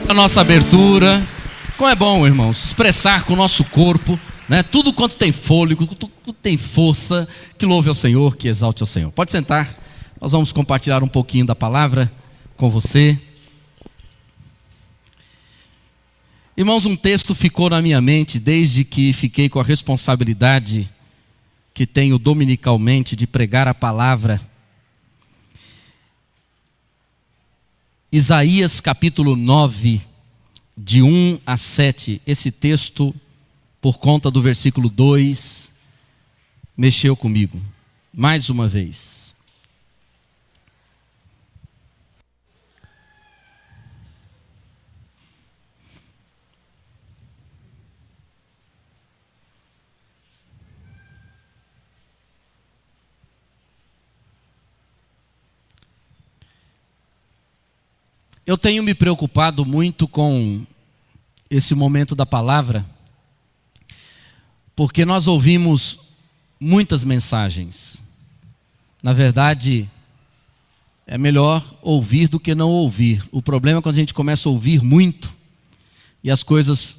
A nossa abertura, como é bom, irmãos, expressar com o nosso corpo, né, tudo quanto tem fôlego, tudo tem força, que louve ao Senhor, que exalte ao Senhor. Pode sentar, nós vamos compartilhar um pouquinho da palavra com você. Irmãos, um texto ficou na minha mente desde que fiquei com a responsabilidade que tenho dominicalmente de pregar a palavra. Isaías capítulo 9, de 1 a 7, esse texto, por conta do versículo 2, mexeu comigo, mais uma vez. Eu tenho me preocupado muito com esse momento da palavra, porque nós ouvimos muitas mensagens. Na verdade, é melhor ouvir do que não ouvir. O problema é quando a gente começa a ouvir muito e as coisas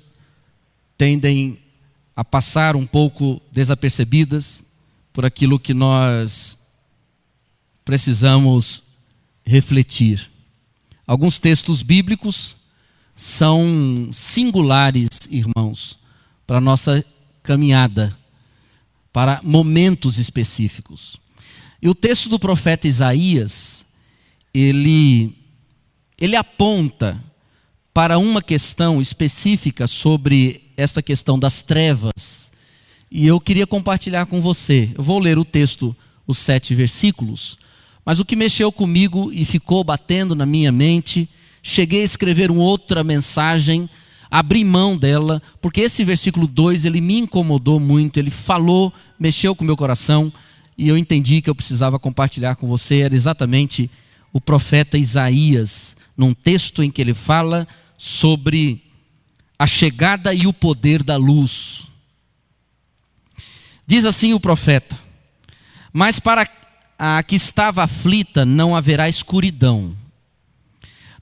tendem a passar um pouco desapercebidas por aquilo que nós precisamos refletir. Alguns textos bíblicos são singulares, irmãos, para a nossa caminhada, para momentos específicos. E o texto do profeta Isaías, ele aponta para uma questão específica sobre essa questão das trevas. E eu queria compartilhar com você. Eu vou ler o texto, os 7 versículos. Mas o que mexeu comigo e ficou batendo na minha mente, cheguei a escrever uma outra mensagem, abri mão dela, porque esse versículo 2, ele me incomodou muito, ele falou, mexeu com o meu coração, e eu entendi que eu precisava compartilhar com você. Era exatamente o profeta Isaías, num texto em que ele fala sobre a chegada e o poder da luz. Diz assim o profeta: mas para a que estava aflita não haverá escuridão.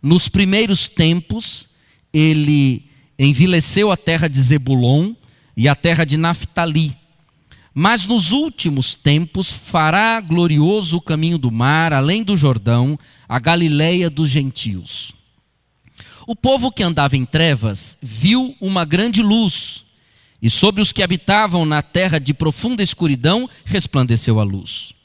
Nos primeiros tempos, ele envileceu a terra de Zebulon e a terra de Naftali. Mas nos últimos tempos fará glorioso o caminho do mar, além do Jordão, a Galileia dos gentios. O povo que andava em trevas viu uma grande luz, e sobre os que habitavam na terra de profunda escuridão resplandeceu a luz.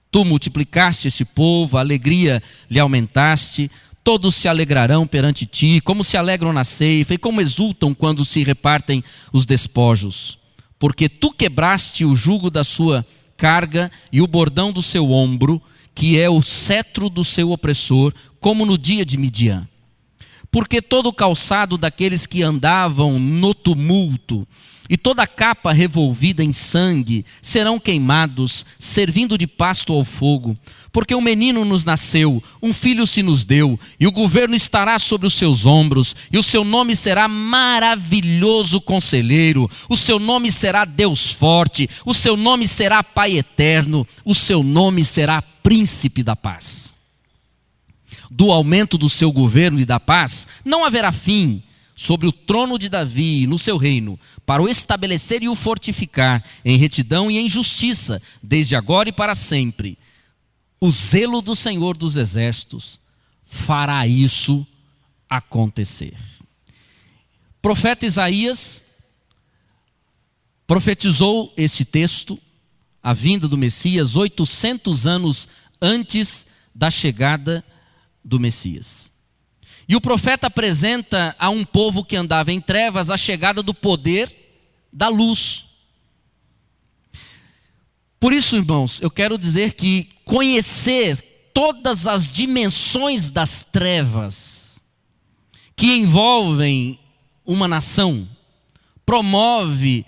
Tu multiplicaste esse povo, a alegria lhe aumentaste, todos se alegrarão perante ti, como se alegram na ceifa e como exultam quando se repartem os despojos. Porque tu quebraste o jugo da sua carga e o bordão do seu ombro, que é o cetro do seu opressor, como no dia de Midian. Porque todo o calçado daqueles que andavam no tumulto e toda a capa revolvida em sangue serão queimados, servindo de pasto ao fogo. Porque um menino nos nasceu, um filho se nos deu, e o governo estará sobre os seus ombros, e o seu nome será Maravilhoso Conselheiro, o seu nome será Deus Forte, o seu nome será Pai Eterno, o seu nome será Príncipe da Paz. Do aumento do seu governo e da paz não haverá fim sobre o trono de Davi e no seu reino, para o estabelecer e o fortificar em retidão e em justiça, desde agora e para sempre. O zelo do Senhor dos Exércitos fará isso acontecer. Profeta Isaías profetizou esse texto, a vinda do Messias, 800 anos antes da chegada do Messias. E o profeta apresenta a um povo que andava em trevas a chegada do poder da luz. Por isso, irmãos, eu quero dizer que conhecer todas as dimensões das trevas que envolvem uma nação promove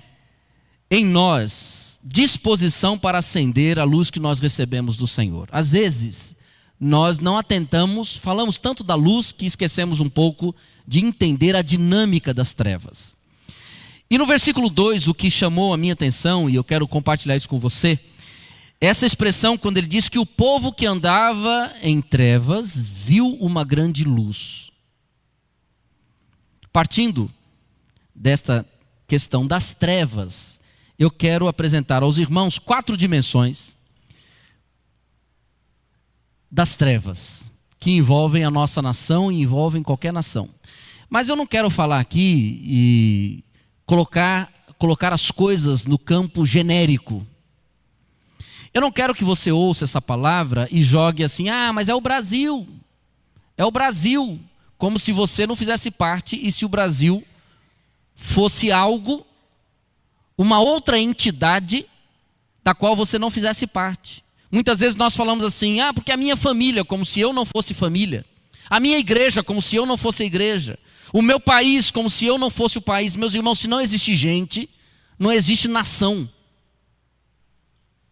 em nós disposição para acender a luz que nós recebemos do Senhor. Às vezes, nós não atentamos, falamos tanto da luz que esquecemos um pouco de entender a dinâmica das trevas. E no versículo 2, o que chamou a minha atenção, e eu quero compartilhar isso com você, essa expressão quando ele diz que o povo que andava em trevas viu uma grande luz. Partindo desta questão das trevas, eu quero apresentar aos irmãos 4 dimensões das trevas, que envolvem a nossa nação e envolvem qualquer nação. Mas eu não quero falar aqui e colocar as coisas no campo genérico. Eu não quero que você ouça essa palavra e jogue assim, mas é o Brasil. É o Brasil. Como se você não fizesse parte e se o Brasil fosse algo, uma outra entidade da qual você não fizesse parte. Muitas vezes nós falamos assim, porque a minha família, como se eu não fosse família. A minha igreja, como se eu não fosse a igreja. O meu país, como se eu não fosse o país. Meus irmãos, se não existe gente, não existe nação.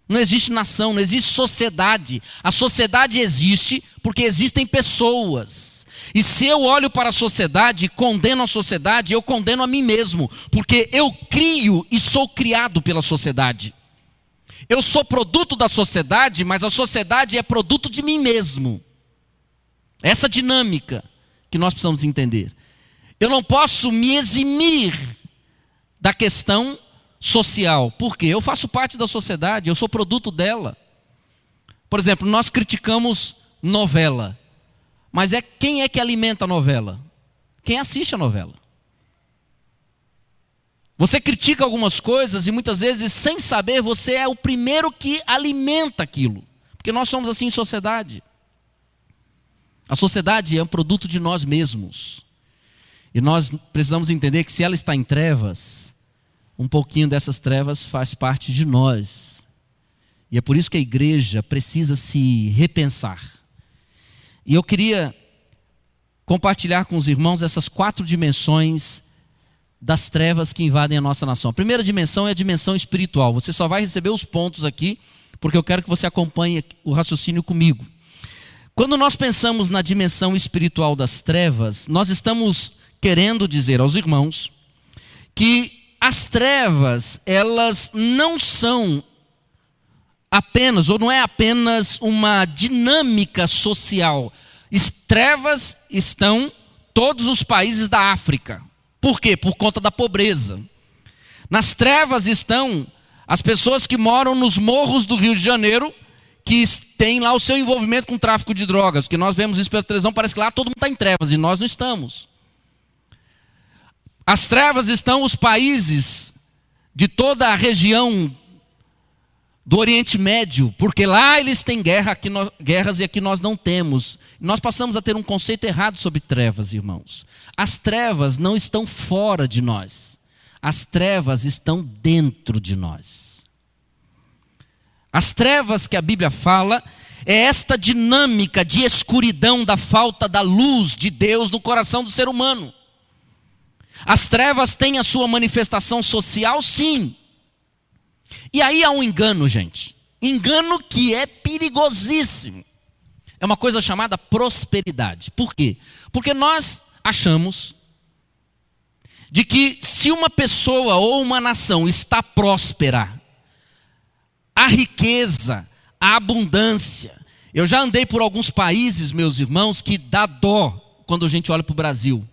Não existe nação, não existe sociedade. A sociedade existe porque existem pessoas. E se eu olho para a sociedade e condeno a sociedade, eu condeno a mim mesmo. Porque eu crio e sou criado pela sociedade. Eu sou produto da sociedade, mas a sociedade é produto de mim mesmo. Essa dinâmica que nós precisamos entender. Eu não posso me eximir da questão social. Por quê? Eu faço parte da sociedade, eu sou produto dela. Por exemplo, nós criticamos novela. Mas quem é que alimenta a novela? Quem assiste a novela. Você critica algumas coisas e muitas vezes, sem saber, você é o primeiro que alimenta aquilo. Porque nós somos assim em sociedade. A sociedade é um produto de nós mesmos. E nós precisamos entender que se ela está em trevas, um pouquinho dessas trevas faz parte de nós. E é por isso que a igreja precisa se repensar. E eu queria compartilhar com os irmãos essas 4 dimensões das trevas que invadem a nossa nação. A primeira dimensão é a dimensão espiritual. Você só vai receber os pontos aqui, porque eu quero que você acompanhe o raciocínio comigo. Quando nós pensamos na dimensão espiritual das trevas, nós estamos querendo dizer aos irmãos que as trevas, elas não são apenas, ou não é apenas uma dinâmica social. Trevas estão todos os países da África. Por quê? Por conta da pobreza. Nas trevas estão as pessoas que moram nos morros do Rio de Janeiro, que têm lá o seu envolvimento com tráfico de drogas. Que nós vemos isso pela televisão, parece que lá todo mundo está em trevas e nós não estamos. As trevas estão os países de toda a região do Oriente Médio, porque lá eles têm guerras e aqui nós não temos. Nós passamos a ter um conceito errado sobre trevas, irmãos. As trevas não estão fora de nós. As trevas estão dentro de nós. As trevas que a Bíblia fala é esta dinâmica de escuridão da falta da luz de Deus no coração do ser humano. As trevas têm a sua manifestação social, sim. E aí há um engano, gente. Engano que é perigosíssimo. É uma coisa chamada prosperidade. Por quê? Porque nós achamos de que se uma pessoa ou uma nação está próspera, a riqueza, a abundância. Eu já andei por alguns países, meus irmãos, que dá dó quando a gente olha para o Brasil.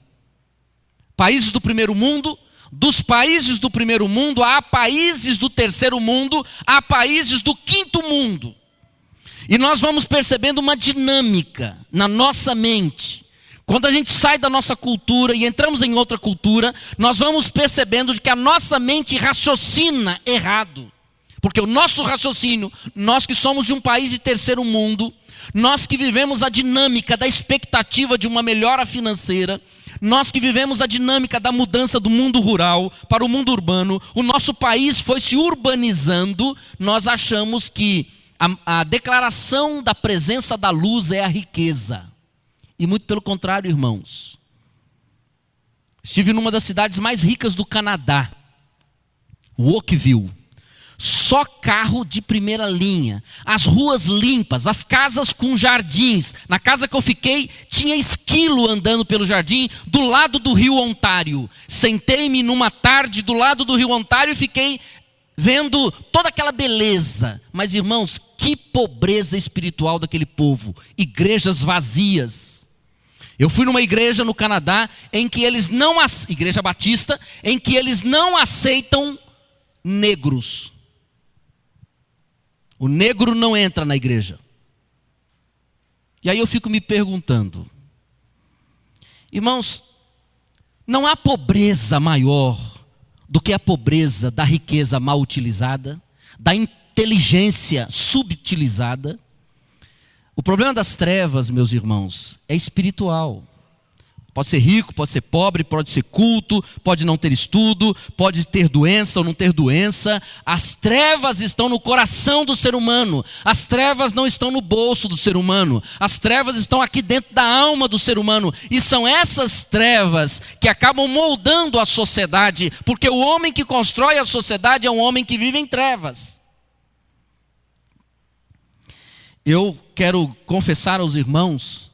Países do primeiro mundo, dos países do primeiro mundo, há países do terceiro mundo, há países do quinto mundo. E nós vamos percebendo uma dinâmica na nossa mente. Quando a gente sai da nossa cultura e entramos em outra cultura, nós vamos percebendo de que a nossa mente raciocina errado. Porque o nosso raciocínio, nós que somos de um país de terceiro mundo, nós que vivemos a dinâmica da expectativa de uma melhora financeira, nós que vivemos a dinâmica da mudança do mundo rural para o mundo urbano, o nosso país foi se urbanizando, nós achamos que a declaração da presença da luz é a riqueza. E muito pelo contrário, irmãos. Estive numa das cidades mais ricas do Canadá, Oakville. Só carro de primeira linha, as ruas limpas, as casas com jardins. Na casa que eu fiquei, tinha esquilo andando pelo jardim, do lado do rio Ontário. Sentei-me numa tarde do lado do rio Ontário e fiquei vendo toda aquela beleza. Mas irmãos, que pobreza espiritual daquele povo. Igrejas vazias. Eu fui numa igreja no Canadá em que eles não, igreja batista, em que eles não aceitam negros. O negro não entra na igreja. E aí eu fico me perguntando, irmãos, não há pobreza maior do que a pobreza da riqueza mal utilizada, da inteligência subutilizada. O problema das trevas, meus irmãos, é espiritual. Pode ser rico, pode ser pobre, pode ser culto, pode não ter estudo, pode ter doença ou não ter doença. As trevas estão no coração do ser humano. As trevas não estão no bolso do ser humano. As trevas estão aqui dentro da alma do ser humano. E são essas trevas que acabam moldando a sociedade, porque o homem que constrói a sociedade é um homem que vive em trevas. Eu quero confessar aos irmãos,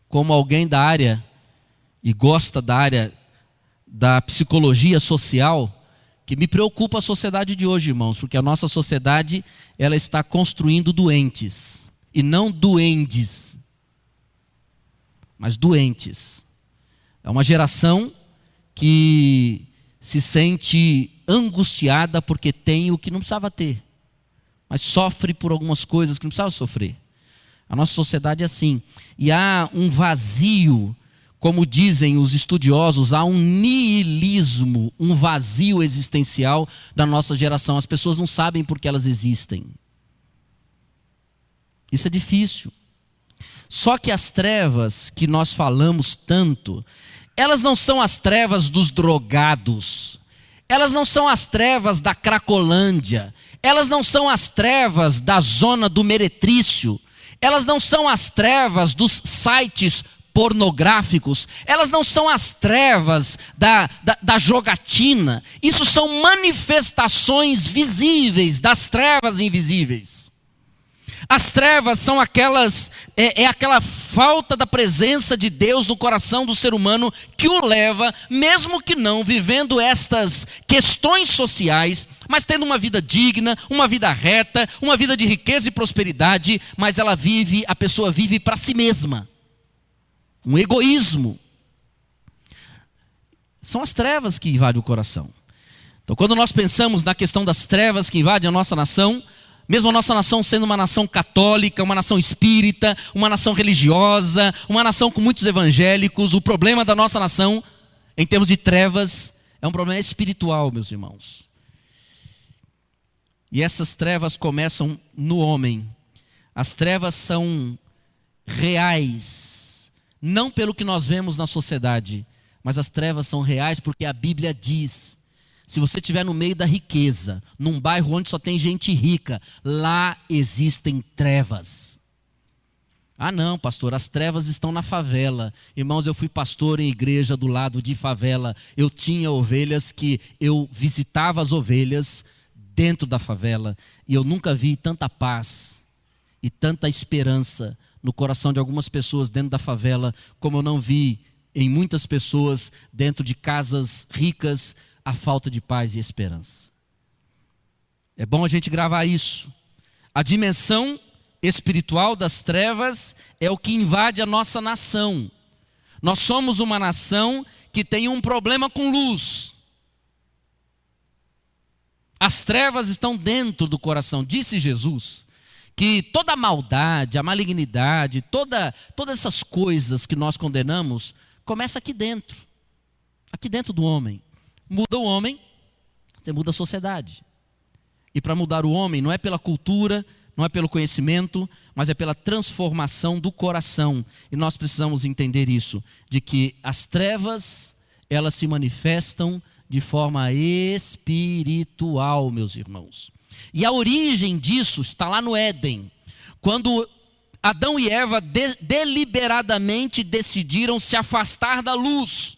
como alguém da área e gosta da área da psicologia social, que me preocupa a sociedade de hoje, irmãos, porque a nossa sociedade, ela está construindo doentes, e não duendes, mas doentes. É uma geração que se sente angustiada porque tem o que não precisava ter, mas sofre por algumas coisas que não precisava sofrer. A nossa sociedade é assim, e há um vazio. Como dizem os estudiosos, há um niilismo, um vazio existencial da nossa geração. As pessoas não sabem por que elas existem. Isso é difícil. Só que as trevas que nós falamos tanto, elas não são as trevas dos drogados. Elas não são as trevas da Cracolândia. Elas não são as trevas da zona do meretrício. Elas não são as trevas dos sites pornográficos, elas não são as trevas da jogatina. Isso são manifestações visíveis das trevas invisíveis. As trevas são aquela falta da presença de Deus no coração do ser humano que o leva, mesmo que não vivendo estas questões sociais, mas tendo uma vida digna, uma vida reta, uma vida de riqueza e prosperidade, mas a pessoa vive para si mesma. Um egoísmo. São as trevas que invadem o coração. Então, quando nós pensamos na questão das trevas que invadem a nossa nação, mesmo a nossa nação sendo uma nação católica, uma nação espírita, uma nação religiosa, uma nação com muitos evangélicos, o problema da nossa nação, em termos de trevas, é um problema espiritual, meus irmãos. E essas trevas começam no homem. As trevas são reais. Não pelo que nós vemos na sociedade, mas as trevas são reais porque a Bíblia diz, se você estiver no meio da riqueza, num bairro onde só tem gente rica, lá existem trevas. Ah não, pastor, as trevas estão na favela. Irmãos, eu fui pastor em igreja do lado de favela. Eu tinha ovelhas que eu visitava as ovelhas dentro da favela. E eu nunca vi tanta paz e tanta esperança no coração de algumas pessoas dentro da favela, como eu não vi em muitas pessoas dentro de casas ricas, a falta de paz e esperança. É bom a gente gravar isso. A dimensão espiritual das trevas é o que invade a nossa nação. Nós somos uma nação que tem um problema com luz. As trevas estão dentro do coração. Disse Jesus que toda a maldade, a malignidade, todas essas coisas que nós condenamos, começa aqui dentro do homem. Muda o homem, você muda a sociedade. E para mudar o homem não é pela cultura, não é pelo conhecimento, mas é pela transformação do coração. E nós precisamos entender isso, de que as trevas, elas se manifestam de forma espiritual, meus irmãos. E a origem disso está lá no Éden, quando Adão e Eva deliberadamente decidiram se afastar da luz.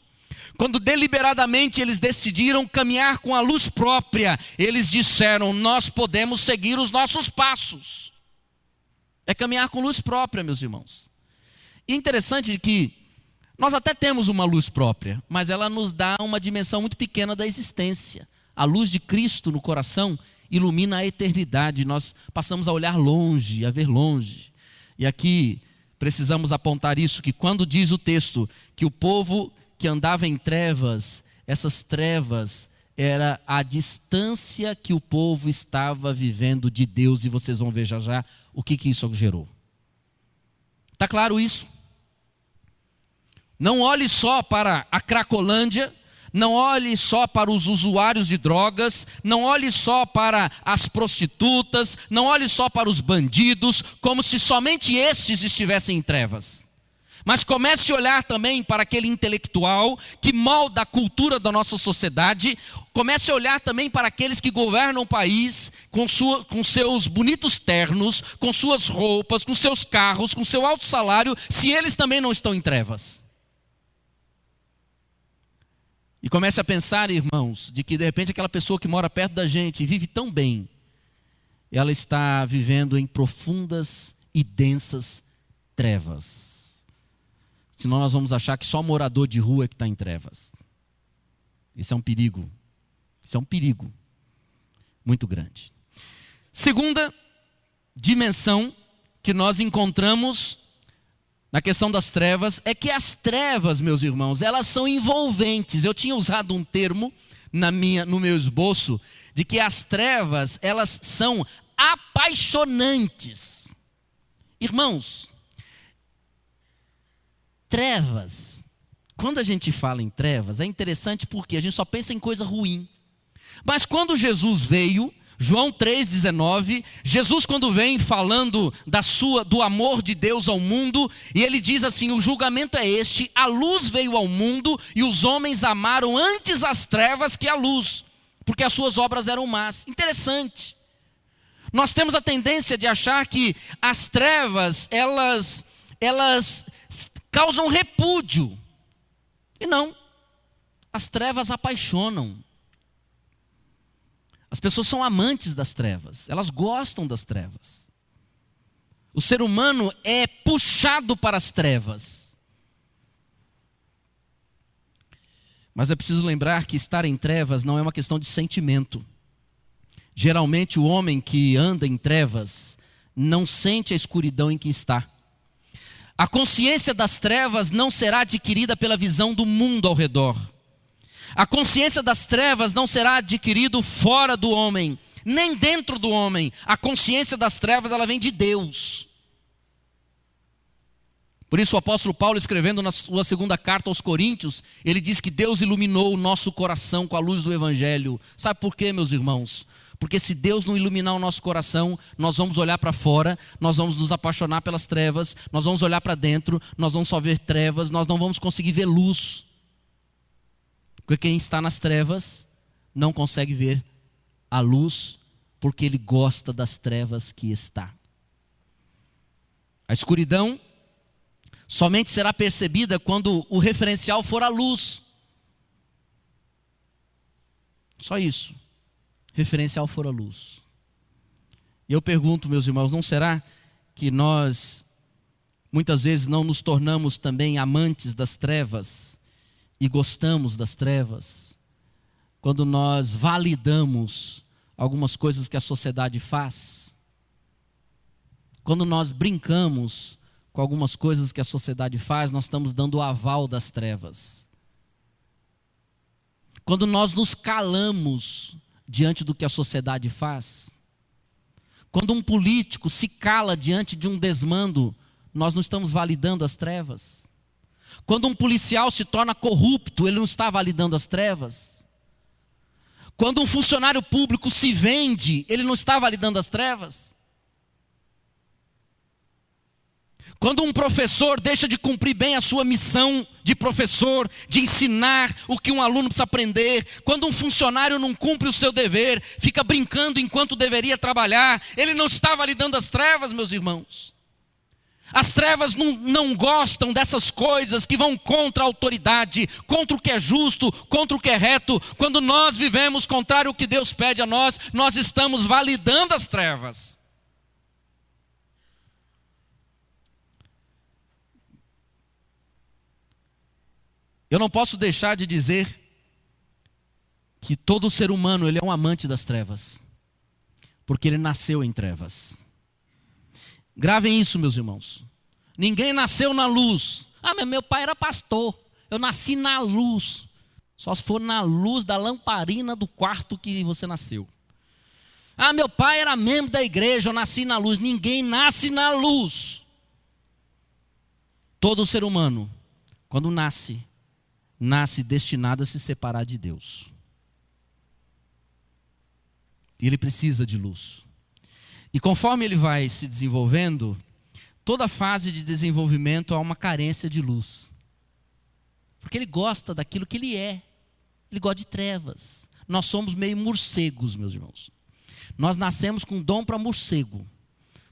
Quando deliberadamente eles decidiram caminhar com a luz própria, eles disseram, nós podemos seguir os nossos passos. É caminhar com luz própria, meus irmãos. E interessante que nós até temos uma luz própria, mas ela nos dá uma dimensão muito pequena da existência. A luz de Cristo no coração ilumina a eternidade. Nós passamos a olhar longe, a ver longe. E aqui, precisamos apontar isso, que quando diz o texto que o povo que andava em trevas, essas trevas era a distância que o povo estava vivendo de Deus, e vocês vão ver já já o que isso gerou. Está claro isso? Não olhe só para a Cracolândia, não olhe só para os usuários de drogas, não olhe só para as prostitutas, não olhe só para os bandidos, como se somente estes estivessem em trevas. Mas comece a olhar também para aquele intelectual que molda a cultura da nossa sociedade. Comece a olhar também para aqueles que governam o país com seus bonitos ternos, com suas roupas, com seus carros, com seu alto salário, se eles também não estão em trevas. E comece a pensar, irmãos, de que de repente aquela pessoa que mora perto da gente e vive tão bem, ela está vivendo em profundas e densas trevas. Senão nós vamos achar que só morador de rua é que está em trevas. Isso é um perigo. Isso é um perigo muito grande. Segunda dimensão que nós encontramos na questão das trevas é que as trevas, meus irmãos, elas são envolventes. Eu tinha usado um termo no meu esboço de que as trevas, elas são apaixonantes. Irmãos, trevas, quando a gente fala em trevas, é interessante porque a gente só pensa em coisa ruim. Mas quando Jesus veio, João 3,19, Jesus quando vem falando do amor de Deus ao mundo, e ele diz assim: o julgamento é este, a luz veio ao mundo, e os homens amaram antes as trevas que a luz, porque as suas obras eram más. Interessante. Nós temos a tendência de achar que as trevas, elas causam repúdio. E não, as trevas apaixonam. As pessoas são amantes das trevas, elas gostam das trevas. O ser humano é puxado para as trevas. Mas é preciso lembrar que estar em trevas não é uma questão de sentimento. Geralmente o homem que anda em trevas não sente a escuridão em que está. A consciência das trevas não será adquirida pela visão do mundo ao redor. A consciência das trevas não será adquirida fora do homem, nem dentro do homem. A consciência das trevas, ela vem de Deus. Por isso o apóstolo Paulo, escrevendo na sua segunda carta aos Coríntios, ele diz que Deus iluminou o nosso coração com a luz do Evangelho. Sabe por quê, meus irmãos? Porque se Deus não iluminar o nosso coração, nós vamos olhar para fora, nós vamos nos apaixonar pelas trevas, nós vamos olhar para dentro, nós vamos só ver trevas, nós não vamos conseguir ver luz. Porque quem está nas trevas não consegue ver a luz, porque ele gosta das trevas que está. A escuridão somente será percebida quando o referencial for a luz. Só isso. Referencial for a luz. E eu pergunto, meus irmãos, não será que nós muitas vezes não nos tornamos também amantes das trevas e gostamos das trevas quando nós validamos algumas coisas que a sociedade faz? Quando nós brincamos com algumas coisas que a sociedade faz, nós estamos dando o aval das trevas. Quando nós nos calamos diante do que a sociedade faz, quando um político se cala diante de um desmando, nós não estamos validando as trevas. Quando um policial se torna corrupto, ele não está validando as trevas. Quando um funcionário público se vende, ele não está validando as trevas. Quando um professor deixa de cumprir bem a sua missão de professor, de ensinar o que um aluno precisa aprender, quando um funcionário não cumpre o seu dever, fica brincando enquanto deveria trabalhar, ele não está validando as trevas, meus irmãos. As trevas não gostam dessas coisas que vão contra a autoridade, contra o que é justo, contra o que é reto. Quando nós vivemos contrário ao que Deus pede a nós, nós estamos validando as trevas. Eu não posso deixar de dizer que todo ser humano ele é um amante das trevas, porque ele nasceu em trevas. Gravem isso, meus irmãos. Ninguém nasceu na luz. Ah, mas meu pai era pastor. Eu nasci na luz. Só se for na luz da lamparina do quarto que você nasceu. Ah, meu pai era membro da igreja, eu nasci na luz. Ninguém nasce na luz. Todo ser humano, quando nasce destinado a se separar de Deus. E ele precisa de luz. E conforme ele vai se desenvolvendo, toda fase de desenvolvimento há uma carência de luz. Porque ele gosta daquilo que ele é. Ele gosta de trevas. Nós somos meio morcegos, meus irmãos. Nós nascemos com dom para morcego.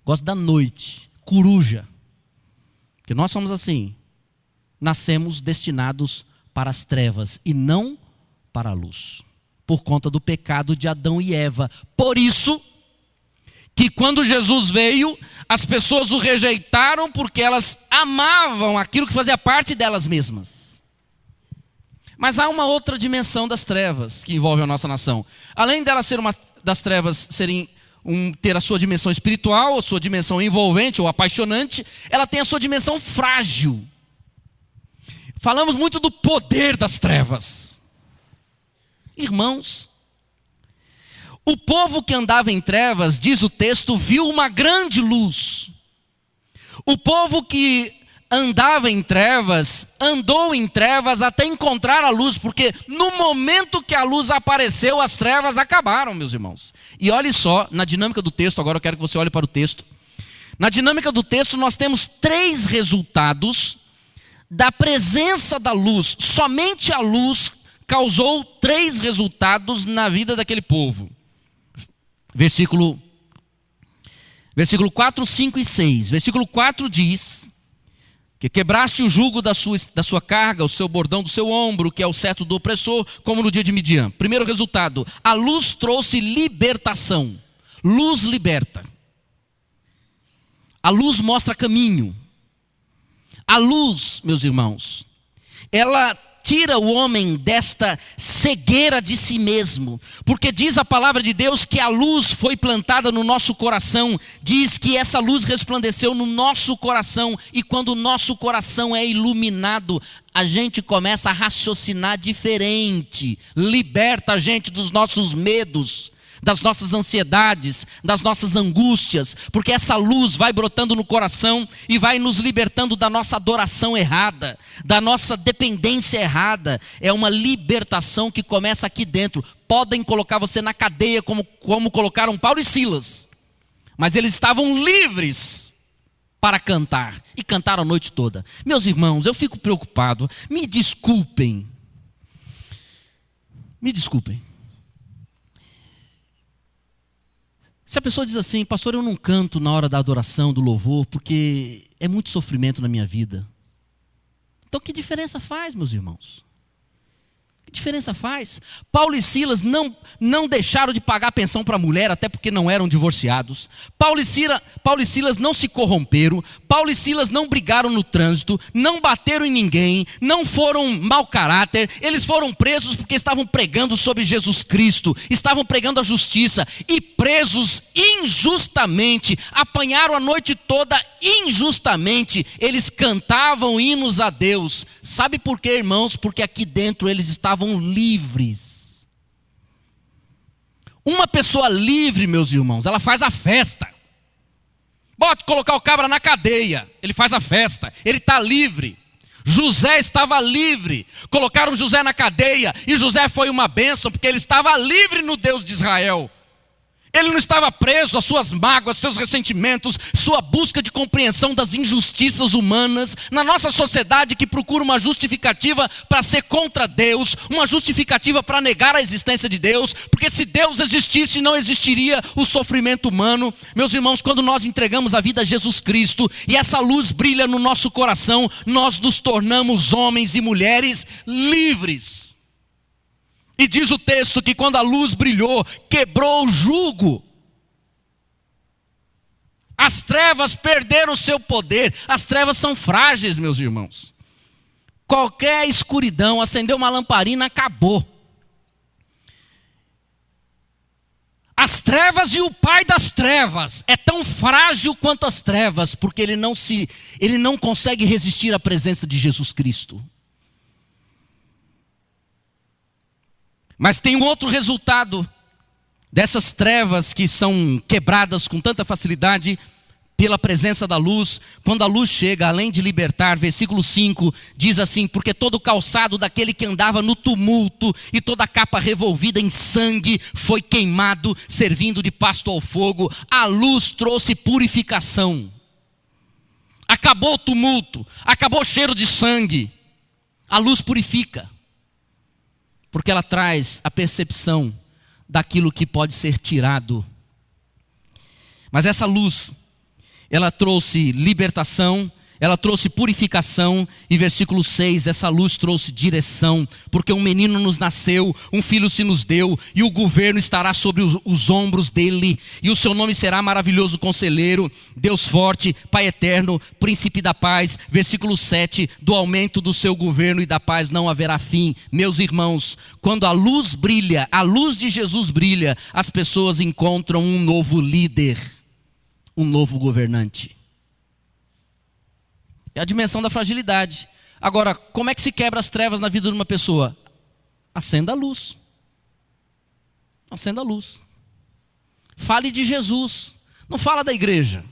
Gosta da noite, coruja. Porque nós somos assim. Nascemos destinados para as trevas e não para a luz. Por conta do pecado de Adão e Eva. Por isso que quando Jesus veio, as pessoas o rejeitaram porque elas amavam aquilo que fazia parte delas mesmas. Mas há uma outra dimensão das trevas que envolve a nossa nação. Além delas ser das trevas ter a sua dimensão espiritual, a sua dimensão envolvente ou apaixonante, ela tem a sua dimensão frágil. Falamos muito do poder das trevas. Irmãos, o povo que andava em trevas, diz o texto, viu uma grande luz. O povo que andava em trevas, andou em trevas até encontrar a luz, porque no momento que a luz apareceu, as trevas acabaram, meus irmãos. E olhe só, na dinâmica do texto, agora eu quero que você olhe para o texto. Na dinâmica do texto nós temos 3 resultados da presença da luz. Somente a luz causou 3 resultados na vida daquele povo. Versículo 4, 5 e 6. Versículo 4 diz: que quebraste o jugo da sua carga, o seu bordão do seu ombro, que é o cetro do opressor, como no dia de Midian. Primeiro resultado, a luz trouxe libertação. Luz liberta. A luz mostra caminho. A luz, meus irmãos, ela tira o homem desta cegueira de si mesmo, porque diz a palavra de Deus que a luz foi plantada no nosso coração, diz que essa luz resplandeceu no nosso coração, e quando o nosso coração é iluminado, a gente começa a raciocinar diferente, liberta a gente dos nossos medos, das nossas ansiedades, das nossas angústias, porque essa luz vai brotando no coração e vai nos libertando da nossa adoração errada, da nossa dependência errada. É uma libertação que começa aqui dentro. Podem colocar você na cadeia como colocaram Paulo e Silas, mas eles estavam livres para cantar, e cantaram a noite toda. Meus irmãos, eu fico preocupado, me desculpem. Se a pessoa diz assim: pastor, eu não canto na hora da adoração, do louvor, porque é muito sofrimento na minha vida. Então que diferença faz, meus irmãos? Que diferença faz? Paulo e Silas não deixaram de pagar pensão para a mulher, até porque não eram divorciados. Paulo e Silas não se corromperam. Paulo e Silas não brigaram no trânsito, não bateram em ninguém, não foram mau caráter. Eles foram presos porque estavam pregando sobre Jesus Cristo, estavam pregando a justiça, e presos injustamente, apanharam a noite toda injustamente. Eles cantavam hinos a Deus. Sabe por quê, irmãos? Porque aqui dentro eles estavam livres. Uma pessoa livre, meus irmãos, ela faz a festa. Pode colocar o cabra na cadeia, ele faz a festa, ele está livre. José estava livre, colocaram José na cadeia, e José foi uma bênção, porque ele estava livre no Deus de Israel. Ele não estava preso às suas mágoas, seus ressentimentos, sua busca de compreensão das injustiças humanas. Na nossa sociedade que procura uma justificativa para ser contra Deus, uma justificativa para negar a existência de Deus, porque se Deus existisse, não existiria o sofrimento humano. Meus irmãos, quando nós entregamos a vida a Jesus Cristo, e essa luz brilha no nosso coração, nós nos tornamos homens e mulheres livres. E diz o texto que quando a luz brilhou, quebrou o jugo. As trevas perderam o seu poder. As trevas são frágeis, meus irmãos. Qualquer escuridão, acendeu uma lamparina, acabou. As trevas e o pai das trevas é tão frágil quanto as trevas, porque ele não consegue resistir à presença de Jesus Cristo. Mas tem um outro resultado dessas trevas que são quebradas com tanta facilidade pela presença da luz. Quando a luz chega, além de libertar, versículo 5 diz assim: porque todo o calçado daquele que andava no tumulto e toda a capa revolvida em sangue foi queimado, servindo de pasto ao fogo. A luz trouxe purificação. Acabou o tumulto, acabou o cheiro de sangue. A luz purifica, porque ela traz a percepção daquilo que pode ser tirado. Mas essa luz, ela trouxe libertação, ela trouxe purificação, e versículo 6, essa luz trouxe direção, porque um menino nos nasceu, um filho se nos deu, e o governo estará sobre os ombros dele, e o seu nome será Maravilhoso Conselheiro, Deus Forte, Pai Eterno, Príncipe da Paz. Versículo 7, do aumento do seu governo e da paz não haverá fim. Meus irmãos, quando a luz brilha, a luz de Jesus brilha, as pessoas encontram um novo líder, um novo governante. É a dimensão da fragilidade. Agora, como é que se quebra as trevas na vida de uma pessoa? Acenda a luz. Acenda a luz. Fale de Jesus. Não fala da igreja.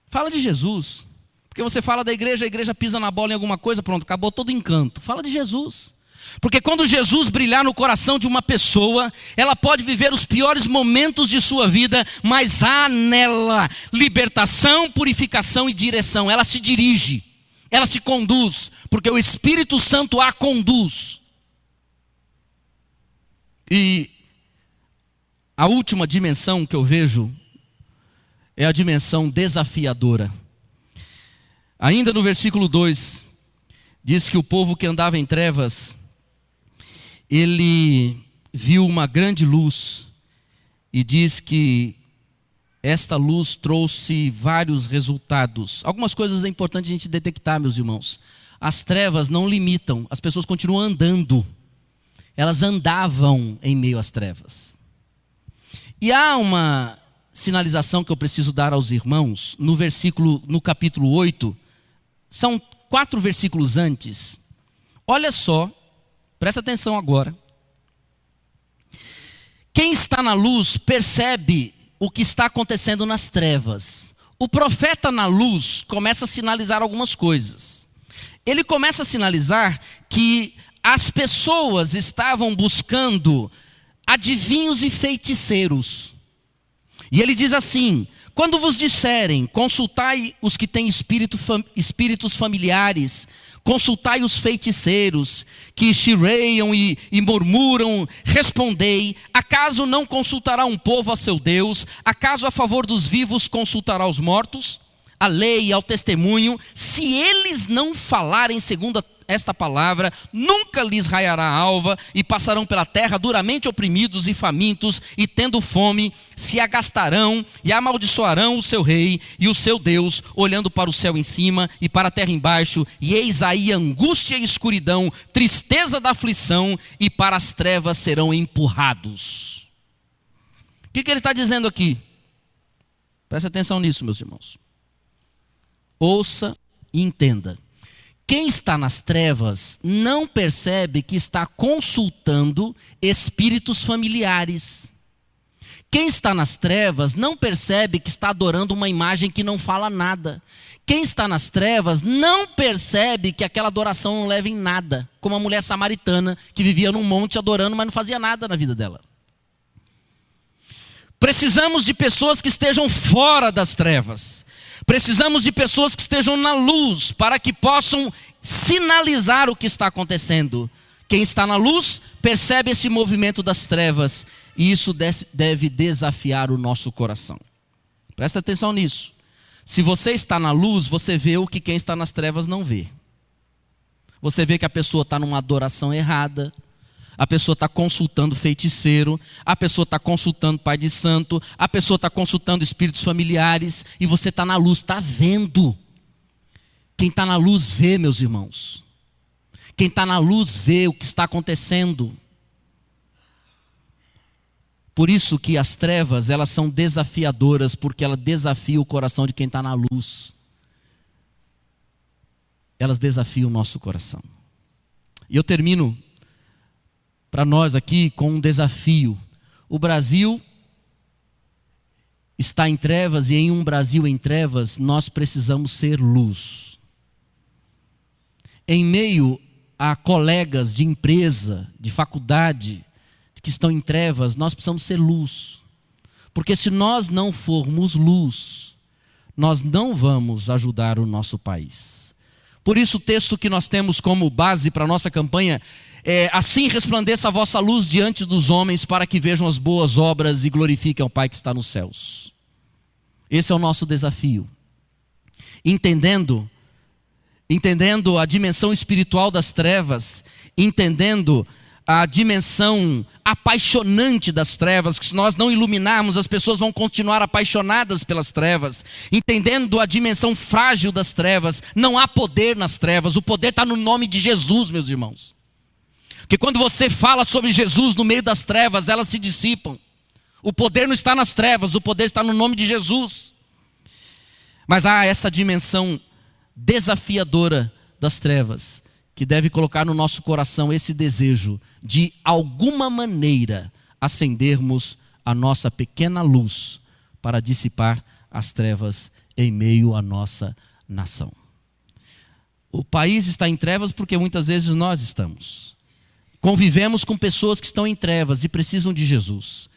Fala de Jesus. Porque você fala da igreja, a igreja pisa na bola em alguma coisa, pronto, acabou todo encanto. Fala de Jesus. Porque quando Jesus brilhar no coração de uma pessoa, ela pode viver os piores momentos de sua vida, mas há nela libertação, purificação e direção. Ela se dirige, ela se conduz, porque o Espírito Santo a conduz. E a última dimensão que eu vejo é a dimensão desafiadora. Ainda no versículo 2, diz que o povo que andava em trevas, ele viu uma grande luz, e diz que esta luz trouxe vários resultados. Algumas coisas é importante a gente detectar, meus irmãos. As trevas não limitam, as pessoas continuam andando. Elas andavam em meio às trevas. E há uma sinalização que eu preciso dar aos irmãos, no capítulo 8, são 4 versículos antes. Olha só, presta atenção agora. Quem está na luz percebe o que está acontecendo nas trevas. O profeta na luz começa a sinalizar algumas coisas. Ele começa a sinalizar que as pessoas estavam buscando adivinhos e feiticeiros. E ele diz assim: quando vos disserem, consultai os que têm espíritos familiares, consultai os feiticeiros, que chireiam e murmuram, respondei: acaso não consultará um povo a seu Deus? Acaso a favor dos vivos consultará os mortos? A lei e ao testemunho, se eles não falarem segundo esta palavra, nunca lhes raiará a alva, e passarão pela terra duramente oprimidos e famintos, e tendo fome, se agastarão e amaldiçoarão o seu rei e o seu Deus, olhando para o céu em cima e para a terra embaixo, e eis aí angústia e escuridão, tristeza da aflição, e para as trevas serão empurrados. O que ele está dizendo aqui? Presta atenção nisso, meus irmãos. Ouça e entenda. Quem está nas trevas não percebe que está consultando espíritos familiares. Quem está nas trevas não percebe que está adorando uma imagem que não fala nada. Quem está nas trevas não percebe que aquela adoração não leva em nada. Como a mulher samaritana que vivia num monte adorando, mas não fazia nada na vida dela. Precisamos de pessoas que estejam fora das trevas. Precisamos de pessoas que estejam na luz, para que possam sinalizar o que está acontecendo. Quem está na luz percebe esse movimento das trevas, e isso deve desafiar o nosso coração. Presta atenção nisso. Se você está na luz, você vê o que quem está nas trevas não vê. Você vê que a pessoa está numa adoração errada, a pessoa está consultando feiticeiro, a pessoa está consultando pai de santo, a pessoa está consultando espíritos familiares, e você está na luz, está vendo. Quem está na luz vê, meus irmãos. Quem está na luz vê o que está acontecendo. Por isso que as trevas, elas são desafiadoras, porque ela desafia o coração de quem está na luz. Elas desafiam o nosso coração. E eu termino para nós aqui com um desafio. O Brasil está em trevas, e em um Brasil em trevas, nós precisamos ser luz. Em meio a colegas de empresa, de faculdade, que estão em trevas, nós precisamos ser luz. Porque se nós não formos luz, nós não vamos ajudar o nosso país. Por isso o texto que nós temos como base para a nossa campanha é: assim resplandeça a vossa luz diante dos homens, para que vejam as boas obras e glorifiquem ao Pai que está nos céus. Esse é o nosso desafio. Entendendo a dimensão espiritual das trevas, entendendo a dimensão apaixonante das trevas, que se nós não iluminarmos, as pessoas vão continuar apaixonadas pelas trevas, entendendo a dimensão frágil das trevas. Não há poder nas trevas, o poder está no nome de Jesus, meus irmãos. Porque quando você fala sobre Jesus no meio das trevas, elas se dissipam. O poder não está nas trevas, o poder está no nome de Jesus. Mas há essa dimensão desafiadora das trevas, que deve colocar no nosso coração esse desejo de alguma maneira acendermos a nossa pequena luz para dissipar as trevas em meio à nossa nação. O país está em trevas porque muitas vezes nós estamos. Convivemos com pessoas que estão em trevas e precisam de Jesus.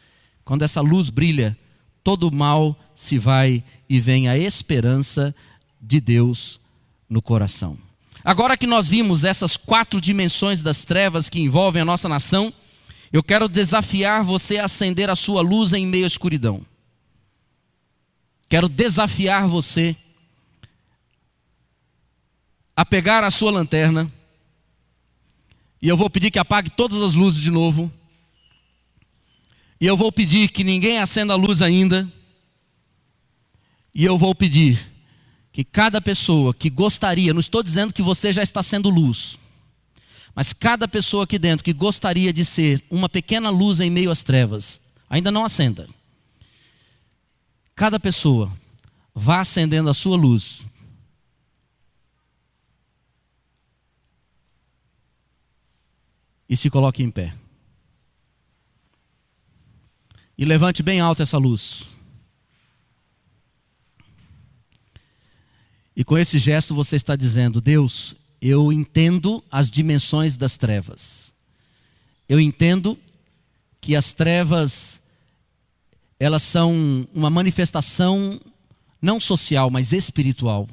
Quando essa luz brilha, todo o mal se vai e vem a esperança de Deus no coração. Agora que nós vimos essas 4 dimensões das trevas que envolvem a nossa nação, eu quero desafiar você a acender a sua luz em meio à escuridão. Quero desafiar você a pegar a sua lanterna, e eu vou pedir que apague todas as luzes de novo, e eu vou pedir que ninguém acenda a luz ainda, e eu vou pedir que cada pessoa que gostaria, não estou dizendo que você já está sendo luz, mas cada pessoa aqui dentro que gostaria de ser uma pequena luz em meio às trevas, ainda não acenda. Cada pessoa vá acendendo a sua luz. E se coloque em pé. E levante bem alto essa luz. E com esse gesto você está dizendo: Deus, eu entendo as dimensões das trevas. Eu entendo que as trevas, elas são uma manifestação não social, mas espiritual.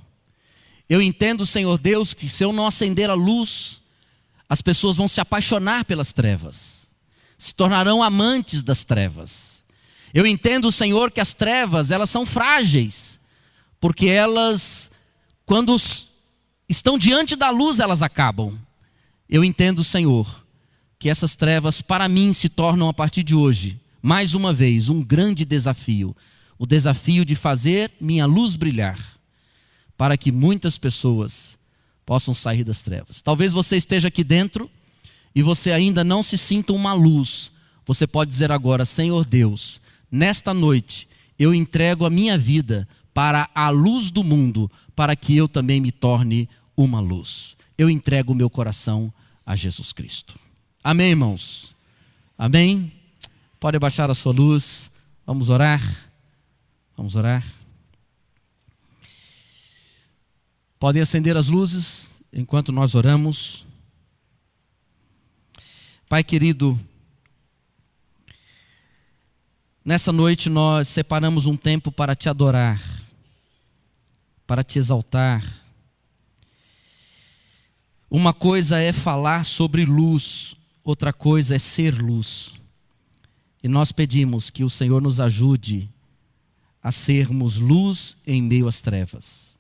Eu entendo, Senhor Deus, que se eu não acender a luz, as pessoas vão se apaixonar pelas trevas, se tornarão amantes das trevas. Eu entendo, Senhor, que as trevas, elas são frágeis, porque elas, quando estão diante da luz, elas acabam. Eu entendo, Senhor, que essas trevas para mim se tornam a partir de hoje, mais uma vez, um grande desafio. O desafio de fazer minha luz brilhar, para que muitas pessoas possam sair das trevas. Talvez você esteja aqui dentro e você ainda não se sinta uma luz. Você pode dizer agora: Senhor Deus, nesta noite eu entrego a minha vida para a luz do mundo, para que eu também me torne uma luz. Eu entrego o meu coração a Jesus Cristo. Amém, irmãos? Amém? Pode abaixar a sua luz. Vamos orar. Vamos orar. Podem acender as luzes enquanto nós oramos. Pai querido, nessa noite nós separamos um tempo para te adorar, para te exaltar. Uma coisa é falar sobre luz, outra coisa é ser luz. E nós pedimos que o Senhor nos ajude a sermos luz em meio às trevas,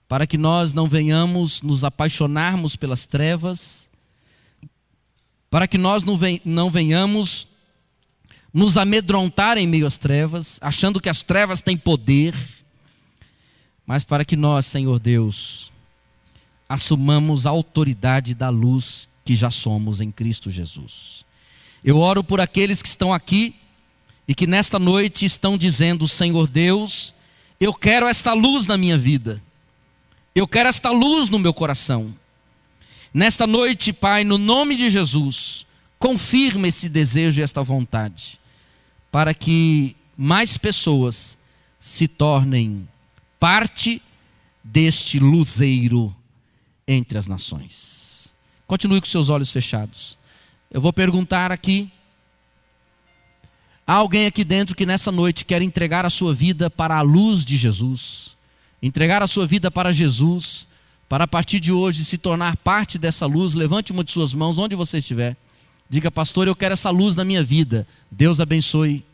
para que nós não venhamos nos apaixonarmos pelas trevas, para que nós não venhamos nos amedrontar em meio às trevas, achando que as trevas têm poder, mas para que nós, Senhor Deus, assumamos a autoridade da luz que já somos em Cristo Jesus. Eu oro por aqueles que estão aqui e que nesta noite estão dizendo: Senhor Deus, eu quero esta luz na minha vida, eu quero esta luz no meu coração. Nesta noite, Pai, no nome de Jesus, confirma esse desejo e esta vontade, para que mais pessoas se tornem parte deste luzeiro entre as nações. Continue com seus olhos fechados. Eu vou perguntar aqui: há alguém aqui dentro que nessa noite quer entregar a sua vida para a luz de Jesus? Entregar a sua vida para Jesus, para a partir de hoje se tornar parte dessa luz? Levante uma de suas mãos onde você estiver. Diga: pastor, eu quero essa luz na minha vida. Deus abençoe.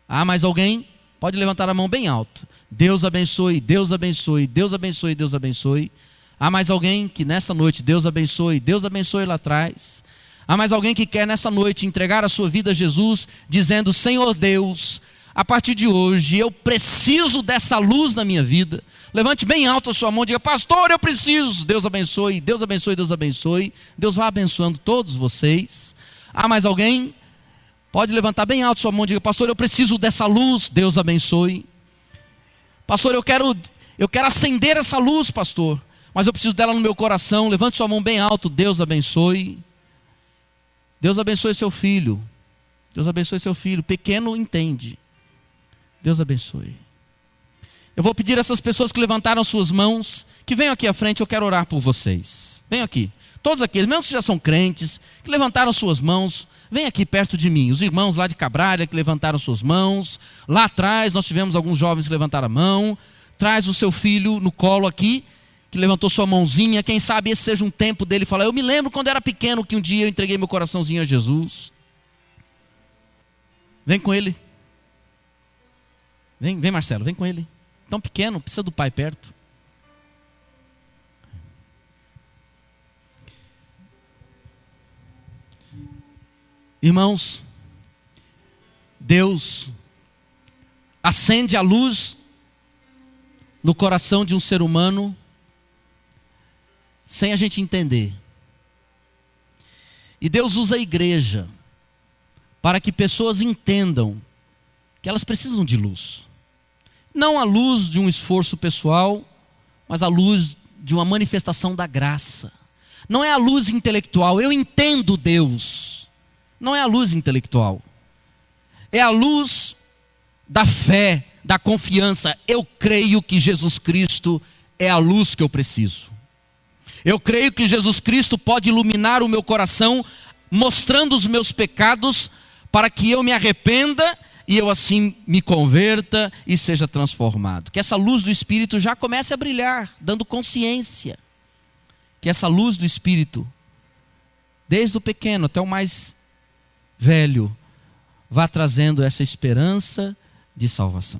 Há mais alguém? Pode levantar a mão bem alto. Deus abençoe, Deus abençoe, Deus abençoe, Deus abençoe. Há mais alguém que nessa noite, Deus abençoe lá atrás. Há mais alguém que quer nessa noite entregar a sua vida a Jesus, dizendo: Senhor Deus, a partir de hoje eu preciso dessa luz na minha vida. Levante bem alto a sua mão e diga: pastor, eu preciso. Deus abençoe, Deus abençoe, Deus abençoe. Deus vai abençoando todos vocês. Há mais alguém? Pode levantar bem alto a sua mão e diga: pastor, eu preciso dessa luz. Deus abençoe. Pastor, eu quero acender essa luz, pastor, mas eu preciso dela no meu coração. Levante sua mão bem alto. Deus abençoe. Deus abençoe seu filho. Deus abençoe seu filho. Pequeno entende. Deus abençoe. Eu vou pedir a essas pessoas que levantaram suas mãos que venham aqui à frente. Eu quero orar por vocês. Venham aqui. Todos aqueles, mesmo que já são crentes, que levantaram suas mãos, vem aqui perto de mim. Os irmãos lá de Cabralha que levantaram suas mãos. Lá atrás nós tivemos alguns jovens que levantaram a mão. Traz o seu filho no colo aqui, que levantou sua mãozinha. Quem sabe esse seja um tempo dele falar: eu me lembro quando era pequeno que um dia eu entreguei meu coraçãozinho a Jesus. Vem com ele. Vem Marcelo, vem com ele. Tão pequeno, precisa do pai perto. Irmãos, Deus acende a luz no coração de um ser humano sem a gente entender. E Deus usa a igreja para que pessoas entendam que elas precisam de luz. Não a luz de um esforço pessoal, mas a luz de uma manifestação da graça. Não é a luz intelectual, eu entendo Deus. Não é a luz intelectual. É a luz da fé, da confiança. Eu creio que Jesus Cristo é a luz que eu preciso. Eu creio que Jesus Cristo pode iluminar o meu coração, mostrando os meus pecados, para que eu me arrependa e eu assim me converta e seja transformado. Que essa luz do Espírito já comece a brilhar, dando consciência. Que essa luz do Espírito, desde o pequeno até o mais velho, vá trazendo essa esperança de salvação.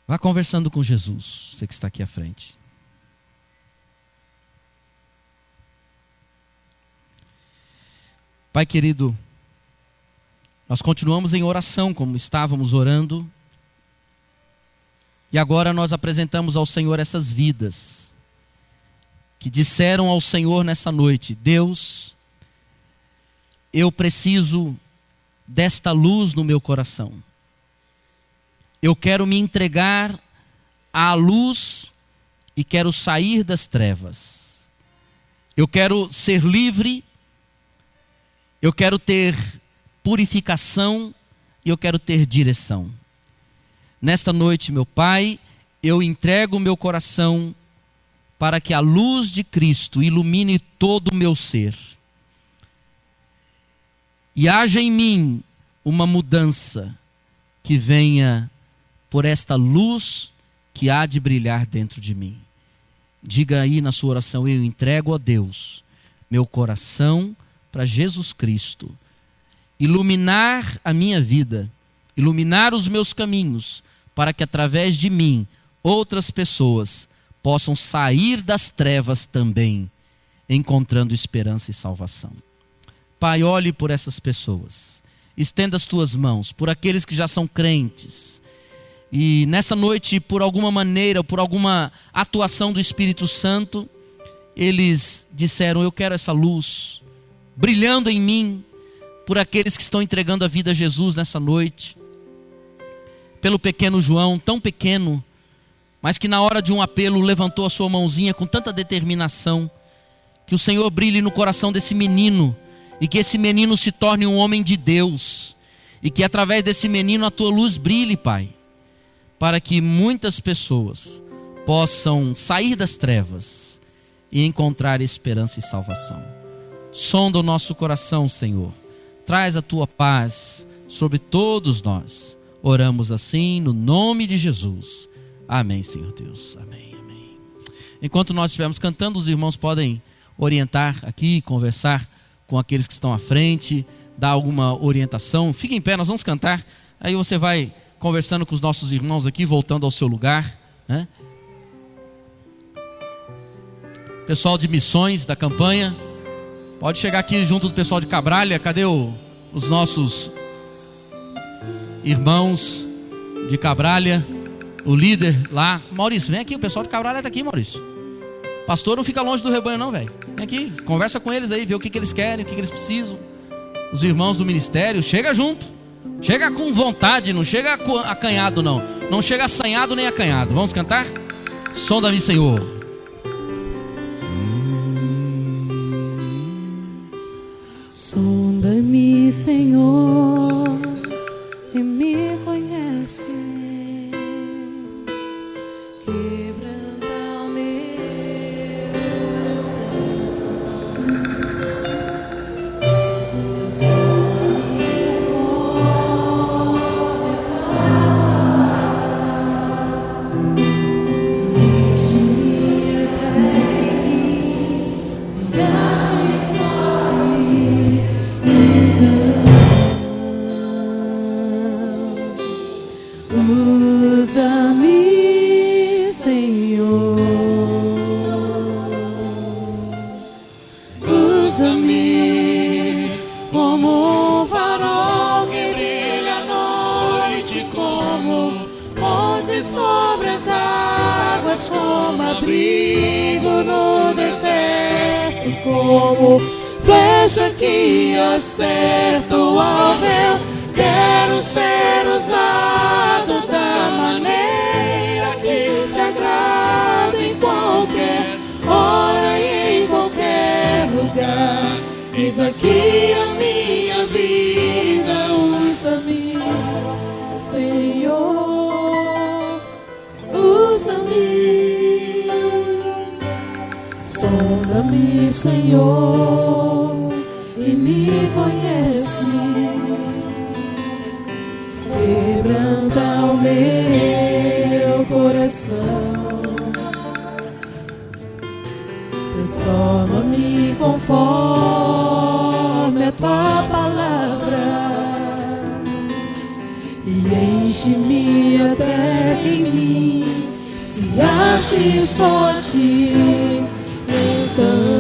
Vá conversando com Jesus, você que está aqui à frente. Pai querido, nós continuamos em oração como estávamos orando, e agora nós apresentamos ao Senhor essas vidas que disseram ao Senhor nessa noite: Deus, eu preciso desta luz no meu coração. Eu quero me entregar à luz e quero sair das trevas. Eu quero ser livre, eu quero ter purificação e eu quero ter direção. Nesta noite, meu Pai, eu entrego o meu coração para que a luz de Cristo ilumine todo o meu ser. E haja em mim uma mudança que venha por esta luz que há de brilhar dentro de mim. Diga aí na sua oração: eu entrego a Deus meu coração para Jesus Cristo iluminar a minha vida, iluminar os meus caminhos, para que através de mim outras pessoas possam sair das trevas também, encontrando esperança e salvação. Pai, olhe por essas pessoas, estenda as tuas mãos por aqueles que já são crentes, e nessa noite, por alguma maneira, por alguma atuação do Espírito Santo, eles disseram: eu quero essa luz brilhando em mim, por aqueles que estão entregando a vida a Jesus nessa noite, pelo pequeno João, tão pequeno, mas que na hora de um apelo levantou a sua mãozinha com tanta determinação. Que o Senhor brilhe no coração desse menino, e que esse menino se torne um homem de Deus, e que através desse menino a tua luz brilhe, Pai, para que muitas pessoas possam sair das trevas e encontrar esperança e salvação. Sonda o nosso coração, Senhor, traz a tua paz sobre todos nós. Oramos assim no nome de Jesus. Amém, Senhor Deus. Amém, amém. Enquanto nós estivermos cantando, os irmãos podem orientar aqui, conversar com aqueles que estão à frente, dar alguma orientação. Fique em pé, nós vamos cantar. Aí você vai conversando com os nossos irmãos aqui, voltando ao seu lugar, né? Pessoal de missões da campanha, pode chegar aqui junto do pessoal de Cabralha. Cadê os nossos irmãos de Cabralha? O líder lá. Maurício, vem aqui, o pessoal de Cabralha está aqui, Maurício. Pastor não fica longe do rebanho não, velho. Vem aqui, conversa com eles aí, vê o que eles querem, o que eles precisam. Os irmãos do ministério, chega junto. Chega com vontade, não chega acanhado não. Não chega assanhado nem acanhado. Vamos cantar? Sonda-me, Senhor. Sonda-me, Senhor, e me conheces. Quebranta o meu usa-me, Senhor, usa-me como um farol que brilha à noite, como ponte sobre as águas, como abrigo no deserto, como flecha que acerta o alvo. Quero ser usado da maneira que te agrada, em qualquer hora e em qualquer lugar. Eis aqui a minha vida, usa-me, Senhor, usa-me. Sonda-me, Senhor, e me conhece. Quebranta o meu coração, transforma-me conforme a tua palavra e enche-me até que em mim se ache só a ti. Então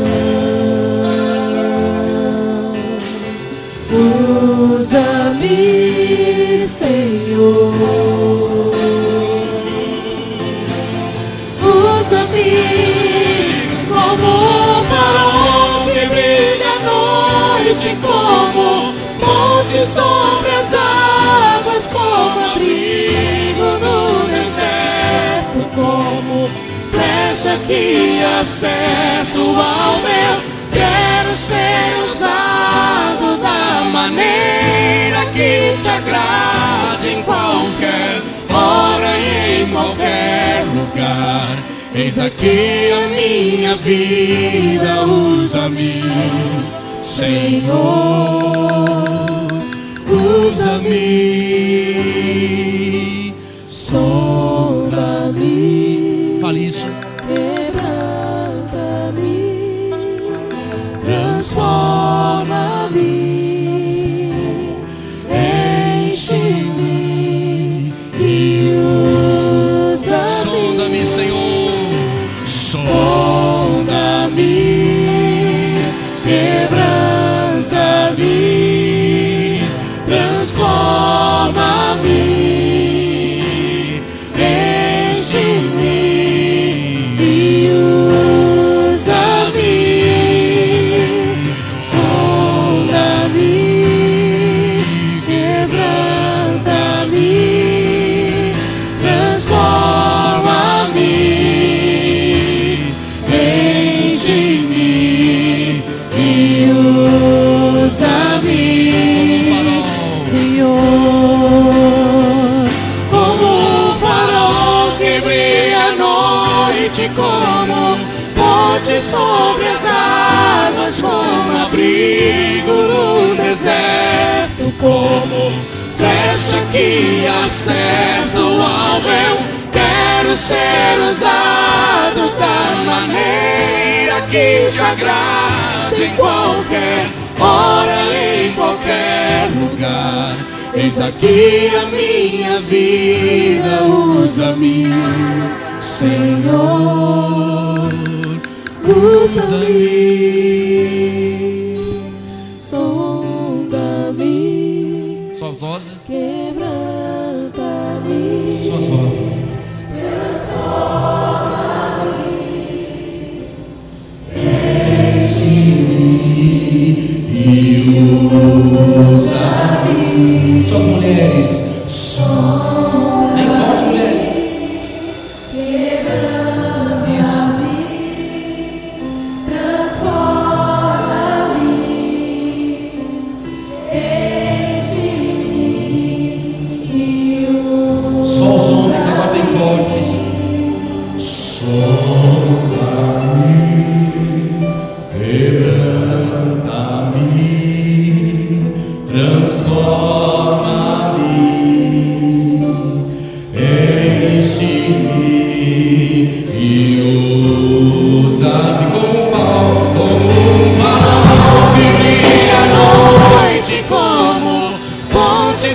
usa-me, Senhor, usa-me como um farol que brilha à noite, como ponte sobre as águas, como abrigo no deserto, como flecha que acerta o alvo. Quero ser usado da maneira que te agrade, em qualquer hora e em qualquer lugar. Eis aqui a minha vida, usa-me, Senhor, usa-me, sonda-me. Fale isso. Transforma-me, enche-me e usa-me. Sonda-me, Senhor. Sonda-me, quebranta-me, transforma-me. como um farol que brilha à noite, como ponte sobre as águas, como abrigo no deserto, como flecha que acerta o alvo. Eu quero ser usado da maneira que te agrade, em qualquer hora, em qualquer lugar. Eis aqui a minha vida, usa-me, Senhor, usa-me, sonda-me, Suas vozes, quebranta-me, suas vozes. Suas mulheres, bem forte, mulheres. Só os homens, agora bem fortes.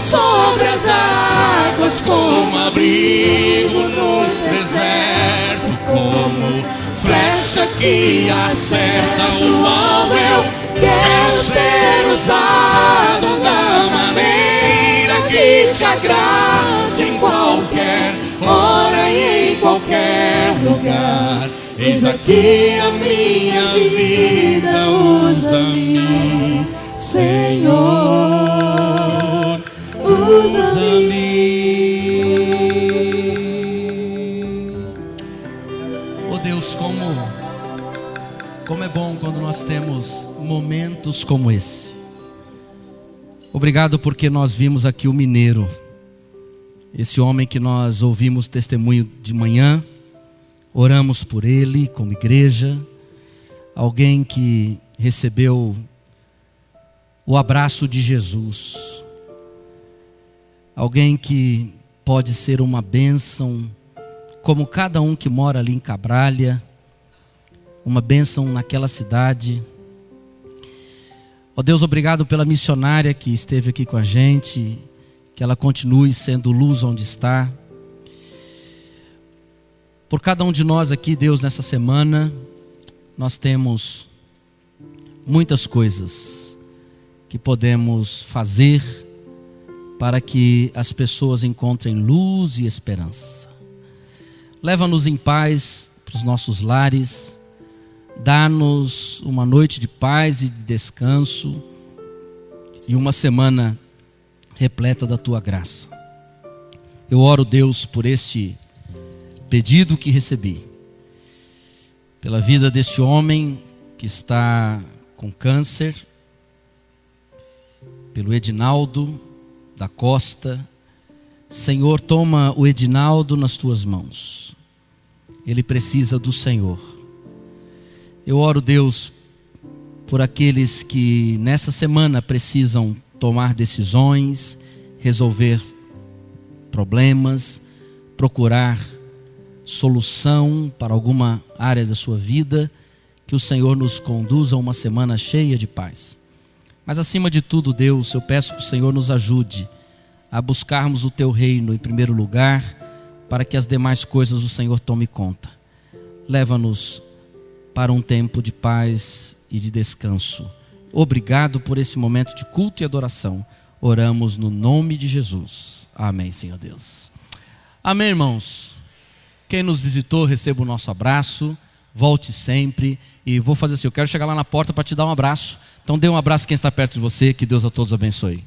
Sobre as águas, como abrigo no deserto, como flecha que acerta o alvo. Eu quero ser usado da maneira que te agrade, em qualquer hora e em qualquer lugar. Eis aqui a minha vida, usa-me, Senhor. Oh Deus, como é bom quando nós temos momentos como esse. Obrigado porque nós vimos aqui o mineiro, esse homem que nós ouvimos testemunho de manhã, oramos por ele como igreja, alguém que recebeu o abraço de Jesus, alguém que pode ser uma bênção, como cada um que mora ali em Cabralha, uma bênção naquela cidade. Ó Deus, obrigado pela missionária que esteve aqui com a gente, que ela continue sendo luz onde está. Por cada um de nós aqui, Deus, nessa semana, nós temos muitas coisas que podemos fazer para que as pessoas encontrem luz e esperança. Leva-nos em paz para os nossos lares, dá-nos uma noite de paz e de descanso e uma semana repleta da Tua graça. Eu oro, Deus, por este pedido que recebi, pela vida deste homem que está com câncer, pelo Edinaldo da Costa. Senhor, toma o Edinaldo nas Tuas mãos, ele precisa do Senhor. Eu oro, Deus, por aqueles que nessa semana precisam tomar decisões, resolver problemas, procurar solução para alguma área da sua vida, que o Senhor nos conduza a uma semana cheia de paz. Mas acima de tudo, Deus, eu peço que o Senhor nos ajude a buscarmos o Teu reino em primeiro lugar, para que as demais coisas o Senhor tome conta. Leva-nos para um tempo de paz e de descanso. Obrigado por esse momento de culto e adoração. Oramos no nome de Jesus. Amém, Senhor Deus. Amém, irmãos. Quem nos visitou, receba o nosso abraço. Volte sempre. E vou fazer assim, eu quero chegar lá na porta para te dar um abraço. Então dê um abraço a quem está perto de você. Que Deus a todos abençoe.